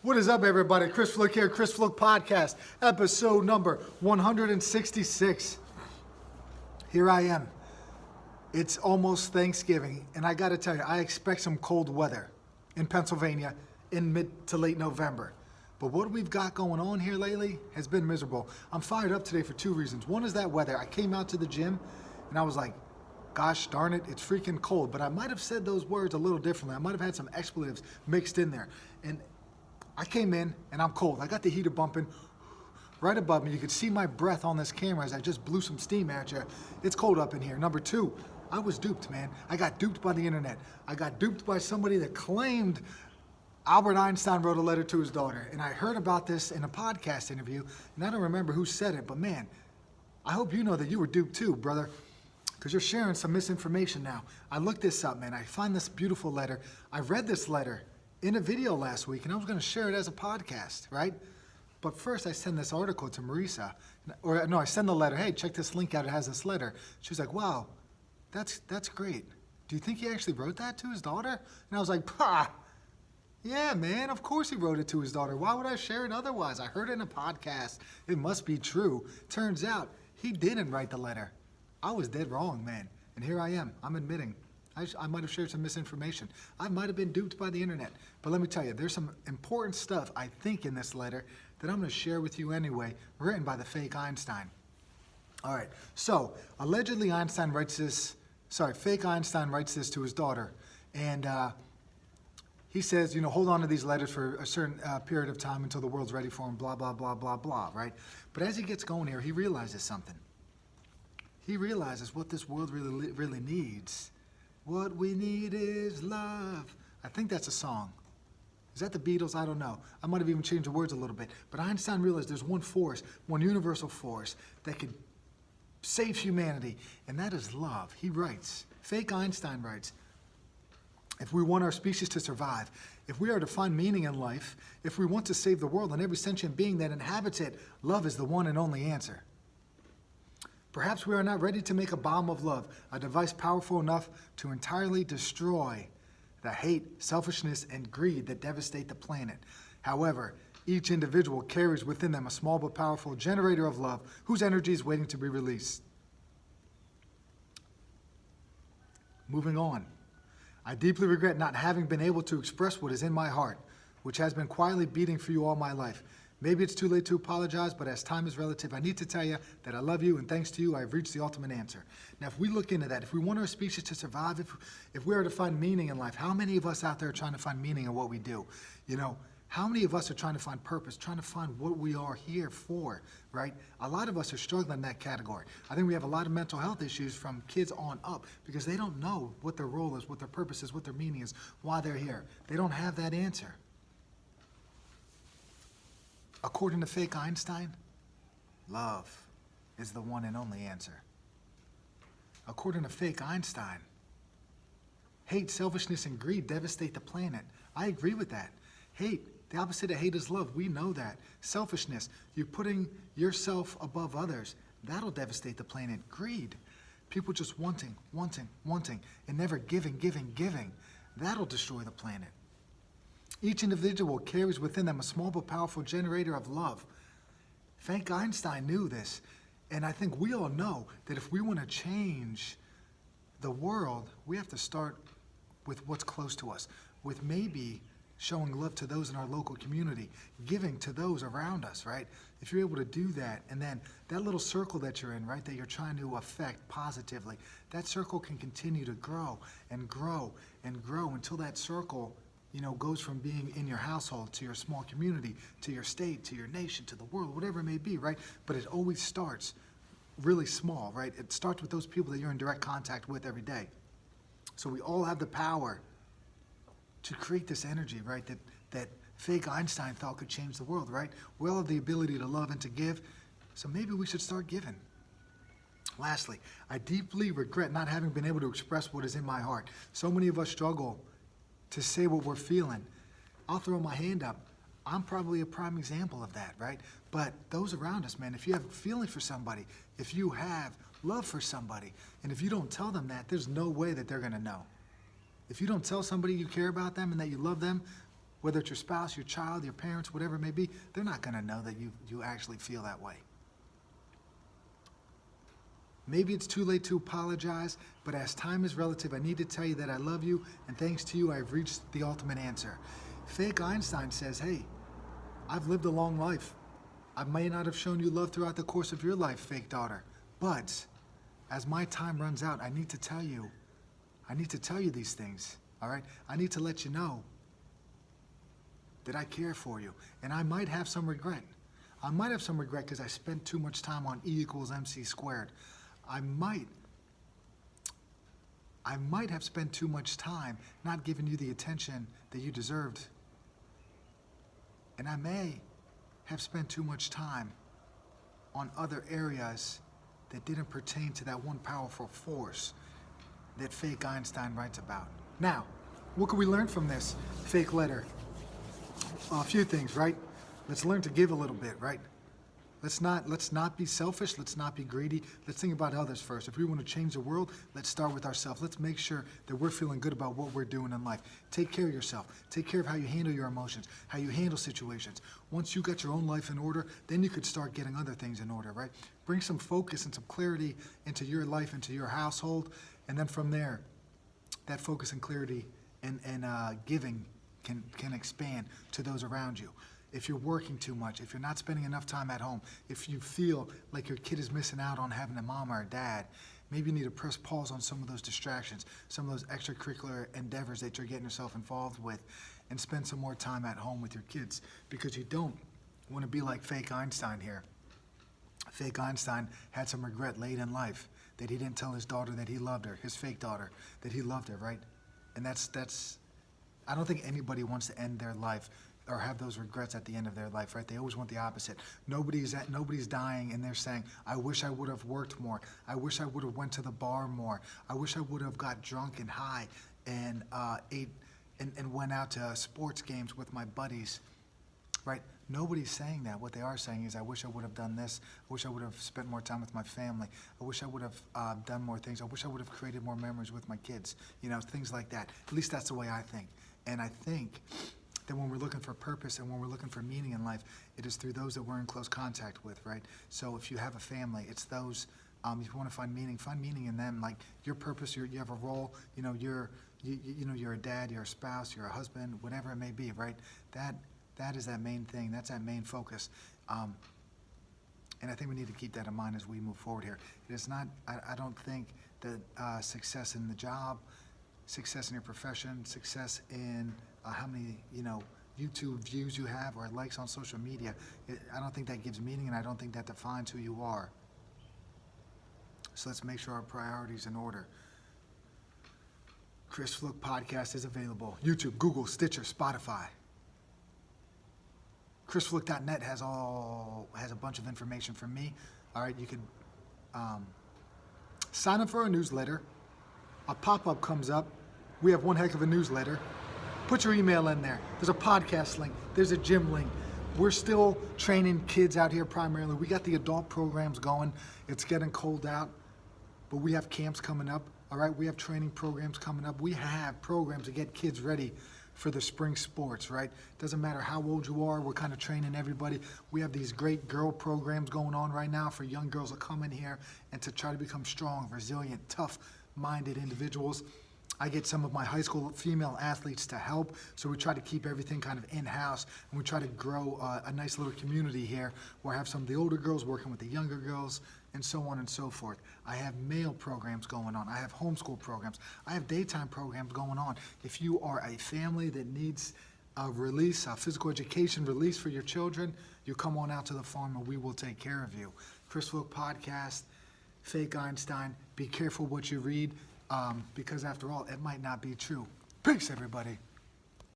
What is up, everybody? Chris Flick here, Chris Flick Podcast, episode number 166. Here I am. It's almost Thanksgiving, and I got to tell you, I expect some cold weather in Pennsylvania in mid to late November. But what we've got going on here lately has been miserable. I'm fired up today for two reasons. One is that weather. I came out to the gym, and I was like, gosh darn it, it's freaking cold. But I might have said those words a little differently. I might have had some expletives mixed in there. And I came in and I'm cold. I got the heater bumping right above me. You could see my breath on this camera as I just blew some steam at you. It's cold up in here. Number two, I was duped, man. I got duped by the internet. I got duped by somebody that claimed Albert Einstein wrote a letter to his daughter. And I heard about this in a podcast interview, and I don't remember who said it, but man, I hope you know that you were duped too, brother, because you're sharing some misinformation now. I looked this up, man. I find this beautiful letter. I read this letter in a video last week, and I was going to share it as a podcast, right? But first, I send this article to Marisa, I send the letter. Hey, check this link out. It has this letter. She was like, "Wow, that's great. Do you think he actually wrote that to his daughter?" And I was like, "Pah, yeah, man. Of course he wrote it to his daughter. Why would I share it otherwise? I heard it in a podcast. It must be true." Turns out he didn't write the letter. I was dead wrong, man. And here I am. I'm admitting. I might have shared some misinformation. I might have been duped by the internet. But let me tell you, there's some important stuff, I think, in this letter that I'm going to share with you anyway, written by the Fake Einstein. All right, so allegedly Fake Einstein writes this to his daughter. And he says, hold on to these letters for a certain period of time until the world's ready for him, blah, blah, blah, blah, blah, right? But as he gets going here, he realizes something. He realizes what this world really needs. What we need is love. I think that's a song. Is that the Beatles? I don't know. I might have even changed the words a little bit. But Einstein realized there's one force, one universal force that could save humanity, and that is love. He writes, Fake Einstein writes, if we want our species to survive, if we are to find meaning in life, if we want to save the world and every sentient being that inhabits it, love is the one and only answer. Perhaps we are not ready to make a bomb of love, a device powerful enough to entirely destroy the hate, selfishness, and greed that devastate the planet. However, each individual carries within them a small but powerful generator of love whose energy is waiting to be released. Moving on. I deeply regret not having been able to express what is in my heart, which has been quietly beating for you all my life. Maybe it's too late to apologize, but as time is relative, I need to tell you that I love you, and thanks to you, I've reached the ultimate answer. Now, if we look into that, if we want our species to survive, if we are to find meaning in life, how many of us out there are trying to find meaning in what we do? How many of us are trying to find purpose, trying to find what we are here for, right? A lot of us are struggling in that category. I think we have a lot of mental health issues from kids on up because they don't know what their role is, what their purpose is, what their meaning is, why they're here. They don't have that answer. According to Fake Einstein, love is the one and only answer. According to Fake Einstein, hate, selfishness, and greed devastate the planet. I agree with that. Hate, the opposite of hate is love. We know that. Selfishness, you're putting yourself above others. That'll devastate the planet. Greed, people just wanting, and never giving. That'll destroy the planet. Each individual carries within them a small but powerful generator of love. Fake Einstein knew this, and I think we all know that if we want to change the world, we have to start with what's close to us, with maybe showing love to those in our local community, giving to those around us, right? If you're able to do that, and then that little circle that you're in, right, that you're trying to affect positively, that circle can continue to grow and grow and grow until that circle goes from being in your household to your small community, to your state, to your nation, to the world, whatever it may be, right? But it always starts really small, right? It starts with those people that you're in direct contact with every day. So we all have the power to create this energy, right? That Fake Einstein thought could change the world, right? We all have the ability to love and to give, so maybe we should start giving. Lastly, I deeply regret not having been able to express what is in my heart. So many of us struggle to say what we're feeling. I'll throw my hand up. I'm probably a prime example of that, right? But those around us, man, if you have a feeling for somebody, if you have love for somebody, and if you don't tell them that, there's no way that they're gonna know. If you don't tell somebody you care about them and that you love them, Whether it's your spouse, your child, your parents, whatever it may be, they're not going to know that you actually feel that way. Maybe it's too late to apologize, but as time is relative, I need to tell you that I love you, and thanks to you, I've reached the ultimate answer. Fake Einstein says, hey, I've lived a long life. I may not have shown you love throughout the course of your life, fake daughter, but as my time runs out, I need to tell you these things, all right? I need to let you know that I care for you, and I might have some regret. I might have some regret because I spent too much time on E equals MC squared. I might have spent too much time not giving you the attention that you deserved. And I may have spent too much time on other areas that didn't pertain to that one powerful force that Fake Einstein writes about. Now, what can we learn from this fake letter? A few things, right? Let's learn to give a little bit, right? Let's not be selfish. Let's not be greedy. Let's think about others first. If we want to change the world, let's start with ourselves. Let's make sure that we're feeling good about what we're doing in life. Take care of yourself. Take care of how you handle your emotions, how you handle situations. Once you got your own life in order, then you could start getting other things in order, right? Bring some focus and some clarity into your life, into your household, and then from there, that focus and clarity and giving can expand to those around you. If you're working too much, if you're not spending enough time at home, if you feel like your kid is missing out on having a mom or a dad, maybe you need to press pause on some of those distractions, some of those extracurricular endeavors that you're getting yourself involved with, and spend some more time at home with your kids, because you don't want to be like Fake Einstein here. Fake Einstein had some regret late in life that he didn't tell his daughter that he loved her, his fake daughter, that he loved her, right? And that's I don't think anybody wants to end their life or have those regrets at the end of their life, right? They always want the opposite. Nobody's dying and they're saying, I wish I would have worked more. I wish I would have went to the bar more. I wish I would have got drunk and high and ate and went out to sports games with my buddies, right? Nobody's saying that. What they are saying is, I wish I would have done this. I wish I would have spent more time with my family. I wish I would have done more things. I wish I would have created more memories with my kids. You know, things like that. At least that's the way I think. And I think that when we're looking for purpose and when we're looking for meaning in life, it is through those that we're in close contact with, right? So if you have a family, it's those, if you want to find meaning in them, like your purpose, you have a role, you know, you're a dad, you're a spouse, you're a husband, whatever it may be, right? That is that main thing, that's that main focus. And I think we need to keep that in mind as we move forward here. It is not, I don't think that success in the job, success in your profession, success in how many, YouTube views you have or likes on social media, I don't think that gives meaning, and I don't think that defines who you are. So let's make sure our priorities in order. Chris Flook Podcast is available. YouTube, Google, Stitcher, Spotify. ChrisFlook.net has a bunch of information from me. All right, you could sign up for our newsletter. A pop-up comes up. We have one heck of a newsletter. Put your email in there. There's a podcast link. There's a gym link. We're still training kids out here primarily. We got the adult programs going. It's getting cold out, but we have camps coming up. All right, we have training programs coming up. We have programs to get kids ready for the spring sports, right? Doesn't matter how old you are, we're kind of training everybody. We have these great girl programs going on right now for young girls to come in here and to try to become strong, resilient, tough-minded individuals. I get some of my high school female athletes to help, so we try to keep everything kind of in-house, and we try to grow a nice little community here where I have some of the older girls working with the younger girls, and so on and so forth. I have male programs going on. I have homeschool programs. I have daytime programs going on. If you are a family that needs a release, a physical education release for your children, you come on out to the farm and we will take care of you. Chris Flook Podcast, Fake Einstein. Be careful what you read, because after all, it might not be true. Peace, everybody.